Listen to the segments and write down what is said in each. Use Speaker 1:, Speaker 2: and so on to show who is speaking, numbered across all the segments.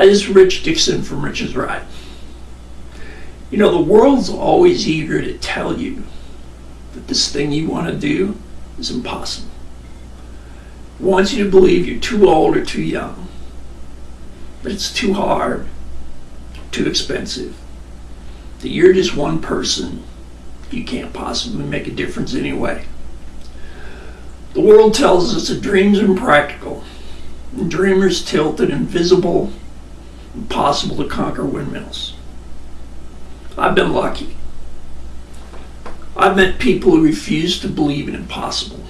Speaker 1: Hi, this is Rich Dixon from Rich's Ride. You know, the world's always eager to tell you that this thing you want to do is impossible. It wants you to believe you're too old or too young, that it's too hard, too expensive, that you're just one person, you can't possibly make a difference anyway. The world tells us that dreams are impractical, and dreamers tilt at invisible, impossible to conquer windmills. I've been lucky. I've met people who refuse to believe in impossible,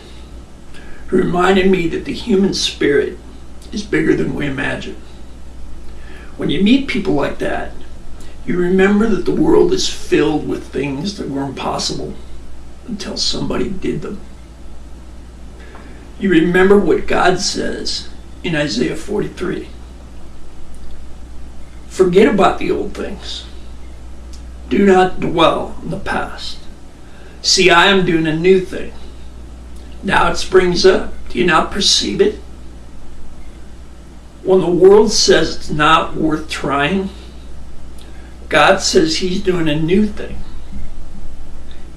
Speaker 1: who reminded me that the human spirit is bigger than we imagine. When you meet people like that, you remember that the world is filled with things that were impossible until somebody did them. You remember what God says in Isaiah 43. Forget about the old things. Do not dwell in the past. See, I am doing a new thing. Now it springs up. Do you not perceive it? When the world says it's not worth trying, God says He's doing a new thing,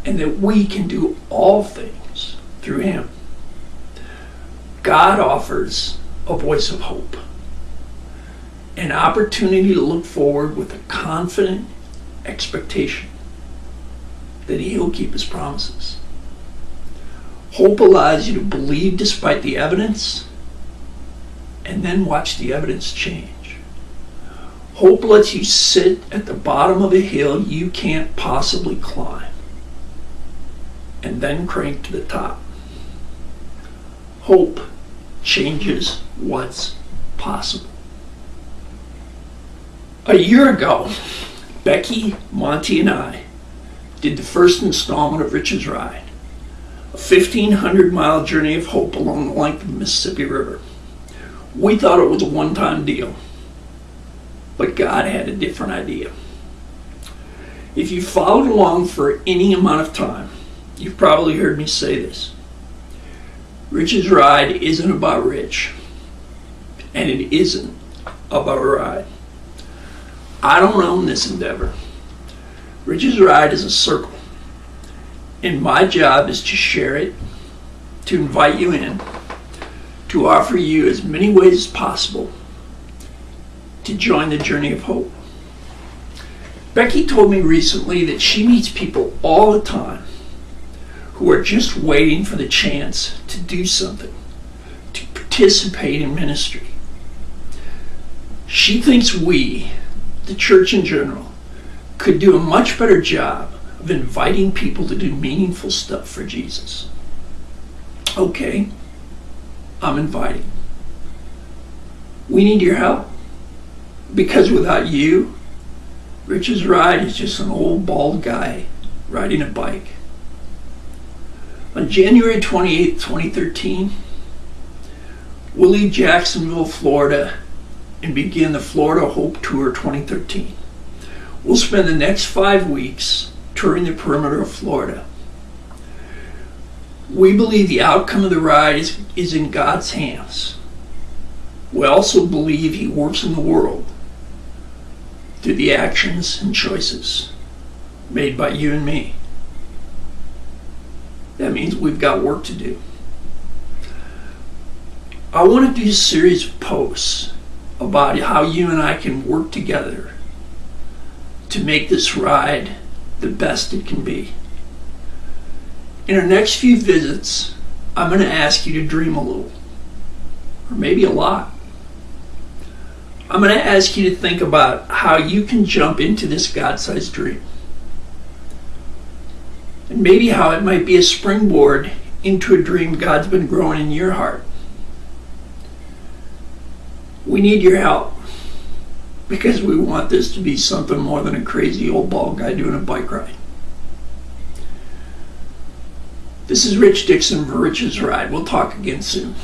Speaker 1: and that we can do all things through Him. God offers a voice of hope, an opportunity to look forward with a confident expectation that He'll keep His promises. Hope allows you to believe despite the evidence, and then watch the evidence change. Hope lets you sit at the bottom of a hill you can't possibly climb, and then crank to the top. Hope changes what's possible. A year ago, Becky, Monty, and I did the first installment of Rich's Ride, a 1,500-mile journey of hope along the length of the Mississippi River. We thought it was a one-time deal, but God had a different idea. If you followed along for any amount of time, you've probably heard me say this. Rich's Ride isn't about Rich, and it isn't about a ride. I don't own this endeavor. Rich's Ride is a circle, and my job is to share it, to invite you in, to offer you as many ways as possible to join the journey of hope. Becky told me recently that she meets people all the time who are just waiting for the chance to do something, to participate in ministry. She thinks we, the church in general, could do a much better job of inviting people to do meaningful stuff for Jesus. Okay, I'm inviting. We need your help, because without you, Rich's Ride is just an old bald guy riding a bike. On January 28, 2013, we'll leave Jacksonville, Florida, and begin the Florida Hope Tour 2013. We'll spend the next 5 weeks touring the perimeter of Florida. We believe the outcome of the ride is in God's hands. We also believe He works in the world through the actions and choices made by you and me. That means we've got work to do. I want to do a series of posts about how you and I can work together to make this ride the best it can be. In our next few visits, I'm going to ask you to dream a little, or maybe a lot. I'm going to ask you to think about how you can jump into this God-sized dream, and maybe how it might be a springboard into a dream God's been growing in your heart. We need your help, because we want this to be something more than a crazy old bald guy doing a bike ride. This is Rich Dixon for Rich's Ride. We'll talk again soon.